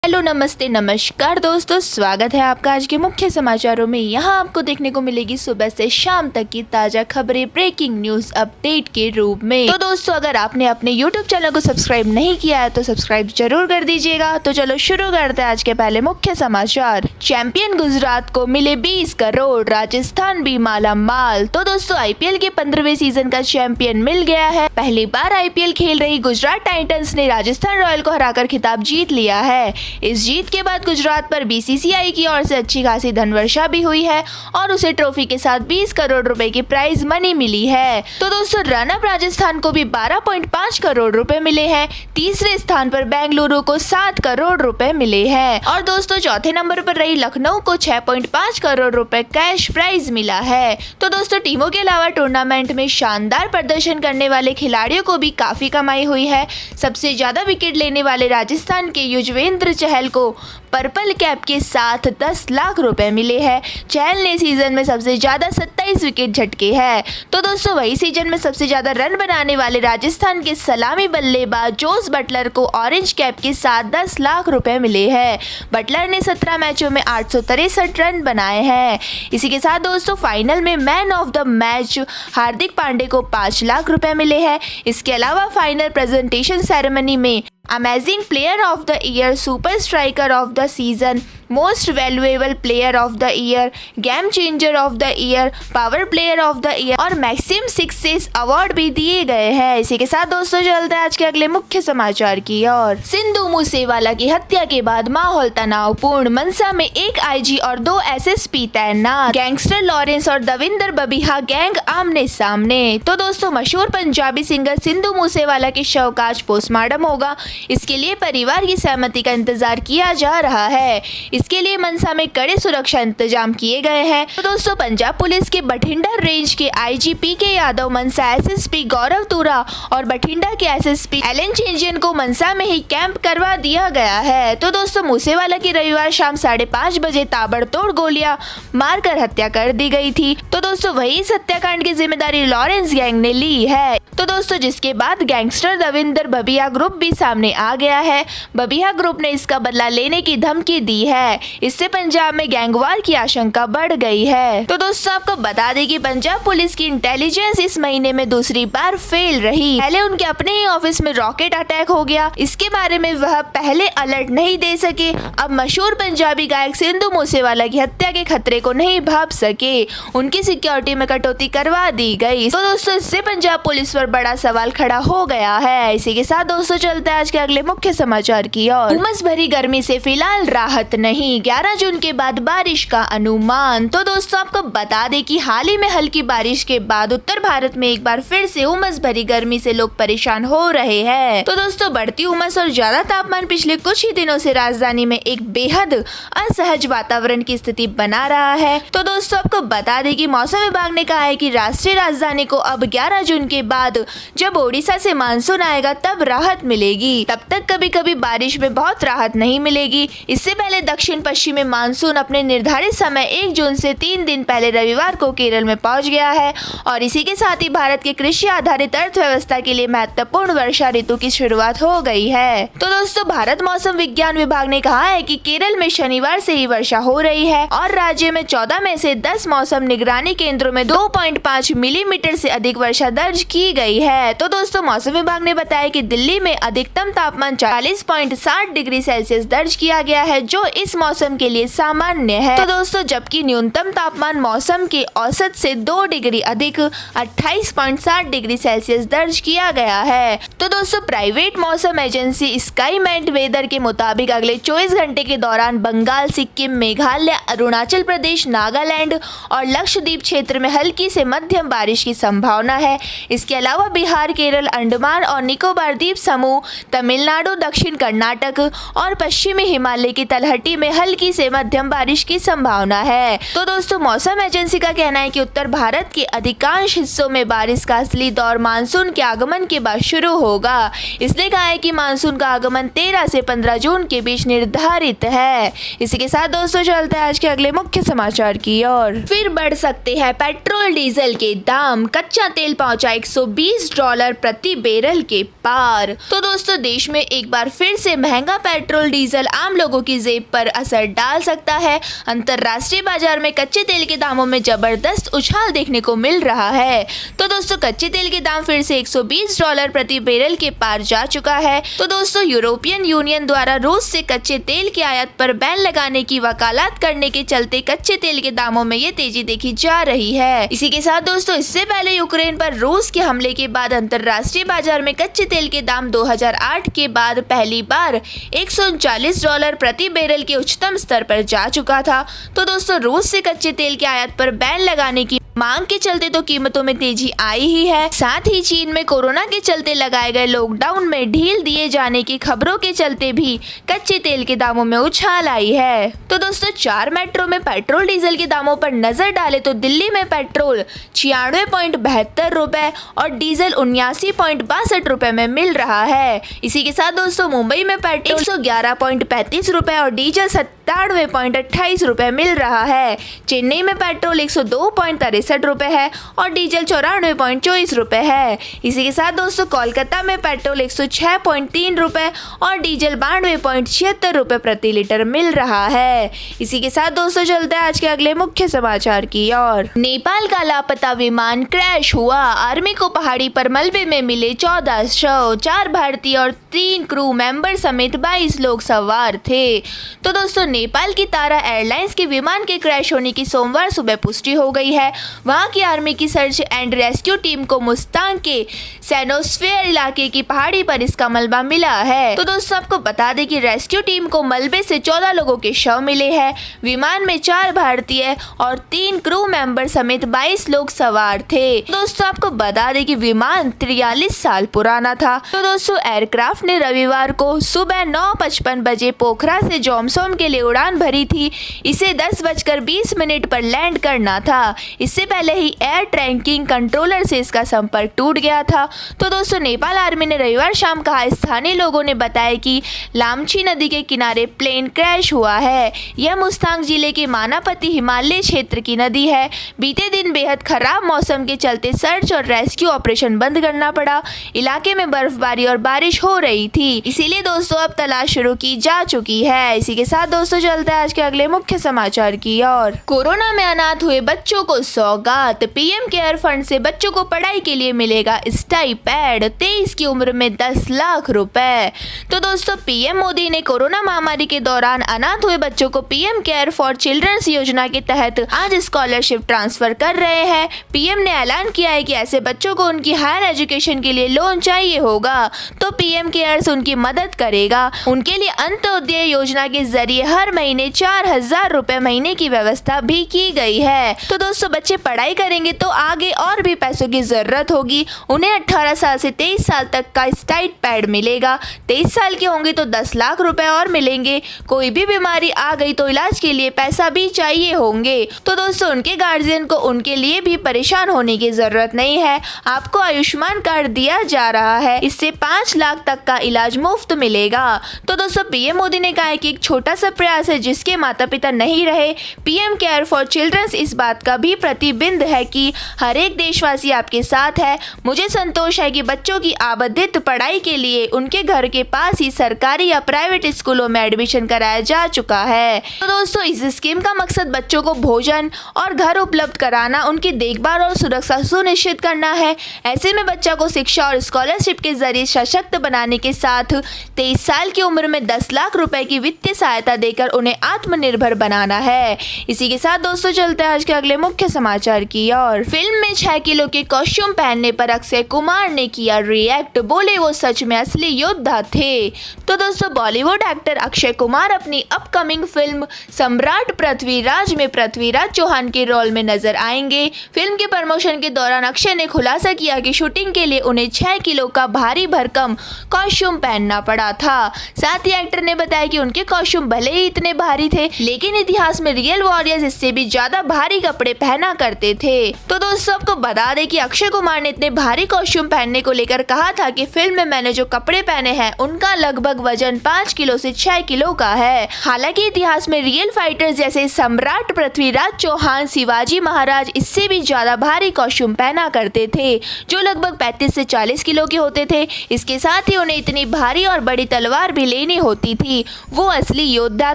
Hello नमस्ते नमस्कार दोस्तों, स्वागत है आपका आज के मुख्य समाचारों में। यहाँ आपको देखने को मिलेगी सुबह से शाम तक की ताज़ा खबरें ब्रेकिंग न्यूज़ अपडेट के रूप में। तो दोस्तों, अगर आपने अपने यूट्यूब चैनल को सब्सक्राइब नहीं किया है तो सब्सक्राइब जरूर कर दीजिएगा। तो चलो शुरू करते हैं आज के पहले मुख्य समाचार। चैंपियन गुजरात को मिले 20 करोड़, राजस्थान भी माला माल। तो दोस्तों, आईपीएल के 15वें सीजन का चैंपियन मिल गया है। पहली बार आईपीएल खेल रही गुजरात टाइटंस ने राजस्थान रॉयल को हराकर खिताब जीत लिया है। इस जीत के बाद गुजरात पर बीसीसीआई की ओर से अच्छी खासी धनवर्षा भी हुई है और उसे ट्रॉफी के साथ 20 करोड़ रुपए की प्राइज मनी मिली है। तो दोस्तों, रनअप राजस्थान को भी 12.5 करोड़ रुपए मिले हैं। तीसरे स्थान पर बेंगलुरु को 7 करोड़ रुपए मिले हैं और दोस्तों, चौथे नंबर पर रही लखनऊ को 6.5 करोड़ रुपए कैश प्राइज मिला है। तो दोस्तों, टीमों के अलावा टूर्नामेंट में शानदार प्रदर्शन करने वाले खिलाड़ियों को भी काफी कमाई हुई है। सबसे ज्यादा विकेट लेने वाले राजस्थान के युजवेंद्र चहल को पर्पल कैप के साथ 10 लाख रुपए मिले हैं। चहल ने सीजन में सबसे ज्यादा 27 विकेट झटके हैं। तो दोस्तों, वही सीजन में सबसे ज्यादा रन बनाने वाले राजस्थान के सलामी बल्लेबाज जोस बटलर को ऑरेंज कैप के साथ 10 लाख रुपए मिले हैं। बटलर ने 17 मैचों में 863 रन बनाए हैं। इसी के साथ दोस्तों, फाइनल में मैन ऑफ द मैच हार्दिक पांडे को 5 लाख रुपए मिले हैं। इसके अलावा फाइनल प्रेजेंटेशन सेरेमनी में amazing player of the year, super striker of the season, most valuable player of the year, game changer of the year, power player of the year और maxim success award भी दिए गए हैं। इसी के साथ दोस्तों, चलते हैं आज के अगले मुख्य समाचार की ओर। सिंधु मूसेवाला की हत्या के बाद माहौल तनावपूर्ण, मनसा में 1 आईजी और 2 एसएसपी तैनात। गैंगस्टर लॉरेंस और दविंदर बबिहा गैंग आमने सामने। तो दोस्तों, मशहूर पंजाबी सिंगर सिंधु मूसेवाला के शव का आज पोस्टमार्टम होगा। इसके लिए परिवार की सहमति का इंतजार किया जा रहा है। इसके लिए मनसा में कड़े सुरक्षा इंतजाम किए गए हैं। तो दोस्तों, पंजाब पुलिस के बठिंडा रेंज के आईजी पीके यादव, मनसा एसएसपी गौरव तुरा और बठिंडा के एसएसपी एलन चेंजियन को मनसा में ही कैंप करवा दिया गया है। तो दोस्तों, मूसेवाला की रविवार शाम 5:30 बजे ताबड़तोड़ गोलियां मारकर हत्या कर दी गई थी। तो दोस्तों, वही इस हत्याकांड की जिम्मेदारी लॉरेंस गैंग ने ली है। तो दोस्तों, जिसके बाद गैंगस्टर दविंदर बबिया ग्रुप भी सामने आ गया है। बबिया ग्रुप ने इसका बदला लेने की धमकी दी है। इससे पंजाब में गैंगवार की आशंका बढ़ गई है। तो दोस्तों, आपको बता दें कि पंजाब पुलिस की इंटेलिजेंस इस महीने में दूसरी बार फेल रही। पहले उनके अपने ही ऑफिस में रॉकेट अटैक हो गया। इसके बारे में वह पहले अलर्ट नहीं दे सके। अब मशहूर पंजाबी गायक सिंधु मूसेवाला की हत्या के खतरे को नहीं भांप सके। उनकी सिक्योरिटी में कटौती करवा दी गई। तो दोस्तों, इससे पंजाब पुलिस पर बड़ा सवाल खड़ा हो गया है। इसी के साथ दोस्तों, चलते हैं आज के अगले मुख्य समाचार की ओर। उमस भरी गर्मी से फिलहाल राहत नहीं, 11 जून के बाद बारिश का अनुमान। तो दोस्तों, आपको बता दें कि हाल ही में हल्की बारिश के बाद उत्तर भारत में एक बार फिर से उमस भरी गर्मी से लोग परेशान हो रहे हैं। तो दोस्तों, बढ़ती उमस और ज्यादा तापमान पिछले कुछ ही दिनों से राजधानी में एक बेहद असहज वातावरण की स्थिति बना रहा है। तो दोस्तों, आपको बता दें कि मौसम विभाग ने कहा है कि राष्ट्रीय राजधानी को अब 11 जून के बाद जब ओडिशा से मानसून आएगा तब राहत मिलेगी। तब तक कभी कभी बारिश में बहुत राहत नहीं मिलेगी। इससे पहले दक्षिण पश्चिमी मानसून अपने निर्धारित समय 1 जून से 3 दिन पहले रविवार को केरल में पहुंच गया है और इसी के साथ ही भारत के कृषि आधारित अर्थव्यवस्था के लिए महत्वपूर्ण वर्षा ऋतु की शुरुआत हो गई है। तो दोस्तों, भारत मौसम विज्ञान विभाग ने कहा है कि केरल में शनिवार से ही वर्षा हो रही है और राज्य में 14 में से 10 मौसम निगरानी केंद्रों में 2.5 मिलीमीटर से अधिक वर्षा दर्ज की गई है। तो दोस्तों, मौसम विभाग ने बताया कि दिल्ली में अधिकतम तापमान 40.60 डिग्री सेल्सियस दर्ज किया गया है, जो इस मौसम के लिए सामान्य है। तो दोस्तों, जबकि न्यूनतम तापमान मौसम के औसत से 2 डिग्री अधिक 28.60 डिग्री सेल्सियस दर्ज किया गया है। तो दोस्तों, प्राइवेट मौसम एजेंसी स्काईमेट वेदर के मुताबिक अगले 24 घंटे के दौरान बंगाल, सिक्किम, मेघालय, अरुणाचल प्रदेश, नागालैंड और लक्षद्वीप क्षेत्र में हल्की से मध्यम बारिश की संभावना है। इसके अलावा बिहार, केरल, अंडमान और निकोबार द्वीप समूह, तमिलनाडु, दक्षिण कर्नाटक और पश्चिमी हिमालय की तलहटी में हल्की से मध्यम बारिश की संभावना है। तो दोस्तों, मौसम एजेंसी का कहना है कि उत्तर भारत के अधिकांश हिस्सों में बारिश का असली दौर मानसून के आगमन के बाद शुरू होगा। इसलिए कहा है कि मानसून का आगमन 13 से 15 जून के बीच निर्धारित है। इसी के साथ दोस्तों, चलते हैं आज के अगले मुख्य समाचार की ओर। फिर बढ़ सकते है पेट्रोल डीजल के दाम, कच्चा तेल पहुंचा $120 प्रति बैरल के पार। तो दोस्तों देश में एक बार फिर से महंगा पेट्रोल डीजल आम लोगों की जेब पर असर डाल सकता है। अंतरराष्ट्रीय बाजार में कच्चे तेल के दामों में जबरदस्त उछाल देखने को मिल रहा है। तो दोस्तों कच्चे तेल के दाम फिर से $120 प्रति बैरल के पार जा चुका है। तो दोस्तों यूरोपियन यूनियन द्वारा रूस से कच्चे तेल की आयात पर बैन लगाने की वकालत करने के चलते कच्चे तेल के दामों में ये तेजी देखी जा रही है। इसी के साथ दोस्तों इससे पहले यूक्रेन पर रूस के हमले के बाद अंतरराष्ट्रीय बाजार में कच्चे तेल के दाम 2008 के बाद पहली बार $139 प्रति बैरल के उच्चतम स्तर पर जा चुका था। तो दोस्तों रूस से कच्चे तेल के आयात पर बैन लगाने की मांग के चलते तो कीमतों में तेजी आई ही है। साथ ही चीन में कोरोना के चलते लगाए गए लॉकडाउन में ढील दिए जाने की खबरों के चलते भी कच्चे तेल के दामों में उछाल आई है। तो दोस्तों 4 मेट्रो में पेट्रोल डीजल के दामों पर नजर डाले तो दिल्ली में पेट्रोल 96.72 रुपए और डीजल 79.62 रुपए में मिल रहा है। इसी के साथ दोस्तों मुंबई में पेट्रोल 111.35 रुपए और डीजल 97.28 रुपए मिल रहा है। चेन्नई में पेट्रोल 102.63 रुपए है और डीजल 94.24 रुपए है। इसी के साथ दोस्तों कोलकाता में पेट्रोल 106.3 रुपए और डीजल 92.76 रुपए प्रति लीटर मिल रहा है। इसी के साथ दोस्तों चलते हैं आज के अगले मुख्य समाचार की ओर। नेपाल का लापता विमान क्रैश हुआ, आर्मी को पहाड़ी पर मलबे में मिले 14 शव, 4 भारतीय और 3 क्रू मेंबर समेत 22 लोग सवार थे। तो दोस्तों नेपाल की तारा एयरलाइंस के विमान के क्रैश होने की सोमवार सुबह पुष्टि हो गई है। वहां की आर्मी की सर्च एंड रेस्क्यू टीम को मुस्तांग के सैनोस्फेयर इलाके की पहाड़ी पर इसका मलबा मिला है। तो दोस्तों आपको बता दें कि रेस्क्यू टीम को मलबे से 14 लोगों के शव मिले हैं। विमान में 4 भारतीय और 3 क्रू मेंबर समेत 22 लोग सवार थे। दोस्तों आपको बता दें कि विमान 43 साल पुराना था। तो दोस्तों एयरक्राफ्ट ने रविवार को सुबह 9:55 बजे पोखरा से जोमसोम के लिए उड़ान भरी थी। इसे 10:20 पर लैंड करना था। इससे पहले ही एयर ट्रैकिंग कंट्रोलर से इसका संपर्क टूट गया था। तो दोस्तों नेपाल आर्मी ने रविवार शाम कहा, स्थानीय लोगों ने बताया कि लामची नदी के किनारे प्लेन क्रैश हुआ है। यह मुस्तांग जिले के मानापति हिमालय क्षेत्र की नदी है। बीते दिन बेहद खराब मौसम के चलते सर्च और रेस्क्यू ऑपरेशन बंद करना पड़ा। इलाके में बर्फबारी और बारिश हो रही थी, इसीलिए दोस्तों अब तलाश शुरू की जा चुकी है। इसी के साथ दोस्तों चलते हैं आज के अगले मुख्य समाचार की ओर। कोरोना में अनाथ हुए बच्चों को सौगात, पीएम केयर फंड से बच्चों को पढ़ाई के लिए मिलेगा स्टाइपेंड, 23 की उम्र में 10 लाख रुपए। तो दोस्तों पीएम मोदी ने कोरोना महामारी के दौरान अनाथ हुए बच्चों को पीएम केयर फॉर चिल्ड्रंस योजना के तहत आज स्कॉलरशिप ट्रांसफर कर रहे हैं। पीएम ने ऐलान किया है कि ऐसे बच्चों को उनकी हायर एजुकेशन के लिए लोन चाहिए होगा तो पीएम केयर्स उनकी मदद करेगा। उनके लिए अंत्योदय योजना के जरिए हर महीने 4,000 रुपए महीने की व्यवस्था भी की गई है। तो दोस्तों बच्चे पढ़ाई करेंगे तो आगे और भी पैसों की जरूरत होगी। उन्हें 18 साल से 23 साल तक का स्टाइपेंड मिलेगा। 23 साल के होंगे तो 10 लाख रुपए और मिलेंगे। कोई भी बीमारी आ गई तो इलाज के लिए पैसा भी चाहिए होंगे। तो दोस्तों उनके गार्जियन को उनके लिए भी परेशान होने की जरूरत नहीं है। आपको आयुष्मान कार्ड दिया जा रहा है, इससे 5 लाख तक का इलाज मुफ्त मिलेगा। तो दोस्तों पीएम मोदी ने कहा है कि एक छोटा सा प्रयास है जिसके माता पिता नहीं रहे। पीएम केयर फॉर चिल्ड्रंस इस बात का भी प्रतिबिंब है कि हर एक देशवासी आपके साथ है। मुझे संतोष है कि बच्चों की आबद्धित पढ़ाई के लिए उनके घर के पास ही सरकारी या प्राइवेट स्कूलों में एडमिशन कराया जा चुका है। तो दोस्तों इस स्कीम का मकसद बच्चों को भोजन और घर उपलब्ध कराना, उनकी देखभाल और सुरक्षा सुनिश्चित करना है। ऐसे में बच्चा को शिक्षा और स्कॉलरशिप के जरिए सशक्त बनाने के साथ 23 साल की उम्र में 10 लाख रुपए की वित्तीय सहायता देकर उन्हें आत्मनिर्भर बनाना है। इसी के साथ दोस्तों चलते हैं आज के अगले मुख्य समाचार की ओर। फिल्म में 6 किलो के कॉस्ट्यूम पहनने पर अक्षय कुमार ने किया रिएक्ट, बोले वो सच में असली योद्धा थे। तो दोस्तों बॉलीवुड एक्टर अक्षय कुमार अपनी अपकमिंग फिल्म सम्राट पृथ्वीराज में पृथ्वीराज चौहान के रोल में नजर आएंगे। फिल्म के प्रमोशन के दौरान अक्षय ने खुलासा किया कि शूटिंग के लिए उन्हें 6 किलो का भारी भरकम कॉस्ट्यूम पहनना पड़ा था। साथ ही एक्टर ने बताया कि उनके कॉस्ट्यूम भले ही इतने भारी थे, लेकिन इतिहास में रियल वॉरियर्स इससे भी ज्यादा भारी कपड़े पहना करते थे। तो दोस्तों आपको बता दें कि अक्षय कुमार ने इतने भारी कॉस्ट्यूम पहनने को लेकर कहा था कि फिल्म में मैंने जो कपड़े पहने हैं उनका लगभग वजन 5 किलो से 6 किलो का है। हालांकि इतिहास में रियल फाइटर्स जैसे सम्राट पृथ्वीराज चौहान, शिवाजी महाराज इससे भी ज्यादा भारी कॉस्ट्यूम पहना करते थे, जो लगभग 35 से 40 किलो के होते थे। इसके साथ ही उन्हें इतनी भारी और बड़ी तलवार भी लेनी होती थी। वो असली योद्धा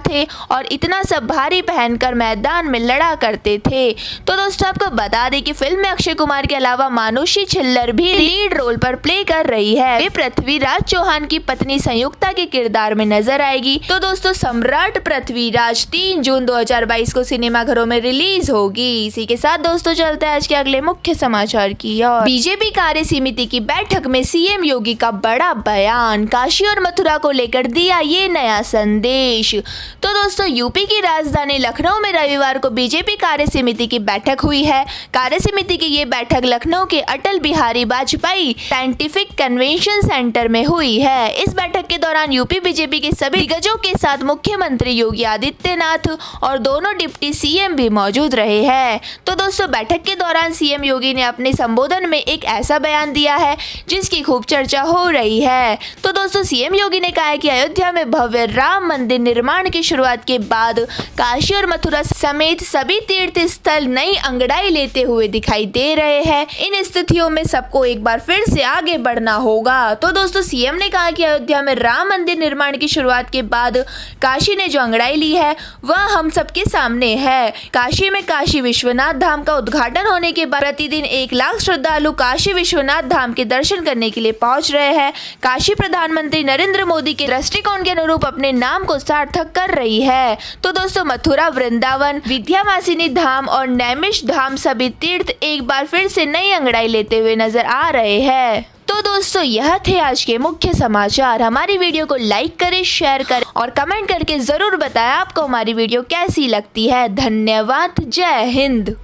थे और इतना सब भारी पहनकर मैदान में लड़ा करते थे। तो दोस्तों आपको बता दें कि फिल्म में अक्षय कुमार के अलावा मानुषी छिल्लर भी लीड रोल पर प्ले कर रही है। वे पृथ्वीराज चौहान की पत्नी संयुक्ता के किरदार में नजर आएगी। तो दोस्तों सम्राट पृथ्वीराज 3 जून 2022 को सिनेमाघरों में रिलीज होगी। इसी के साथ दोस्तों चलते हैं आज के अगले मुख्य समाचार की ओर। बीजेपी कार्य समिति की बैठक में सीएम योगी का बड़ा बयान, काशी और मथुरा को लेकर दिया ये नया संदेश। तो दोस्तों यूपी की राजधानी लखनऊ में रविवार को बीजेपी कार्य समिति की बैठक हुई है। कार्य समिति की ये बैठक लखनऊ के Atal Bihari Vajpayee scientific convention centre में हुई है। इस बैठक के दौरान यूपी बीजेपी के सभी दिग्गजों के साथ मुख्यमंत्री योगी आदित्यनाथ और दोनों डिप्टी सीएम भी मौजूद रहे हैं। तो दोस्तों बैठक के दौरान सीएम योगी ने अपने संबोधन में एक ऐसा बयान दिया है जिसकी खूब चर्चा हो रही है। तो दोस्तों सीएम योगी ने कहा है कि अयोध्या में भव्य राम मंदिर निर्माण की शुरुआत के बाद काशी और मथुरा समेत सभी तीर्थ स्थल नई अंगड़ाई लेते हुए दिखाई दे रहे हैं। इन स्थितियों में सबको एक बार फिर से आगे बढ़ना होगा। तो दोस्तों सीएम ने कहा कि अयोध्या में राम मंदिर निर्माण की शुरुआत के बाद काशी ने जो अंगड़ाई ली है वह हम सबके सामने है। काशी में काशी विश्वनाथ धाम का उद्घाटन होने के बाद प्रतिदिन 1 लाख श्रद्धालु काशी विश्वनाथ धाम के दर्शन करने के लिए पहुंच रहे हैं। काशी प्रधानमंत्री नरेंद्र मोदी के दृष्टिकोण के अनुरूप अपने नाम को सार्थक कर रही है। तो दोस्तों मथुरा, वृंदावन, विंध्यवासिनी धाम और नैमिष धाम सभी तीर्थ एक बार फिर से नई अंगड़ाई लेते हुए नजर आ रहे हैं। तो दोस्तों यह थे आज के मुख्य समाचार। हमारी वीडियो को लाइक करें, शेयर करें और कमेंट करके जरूर बताएं आपको हमारी वीडियो कैसी लगती है। धन्यवाद। जय हिंद।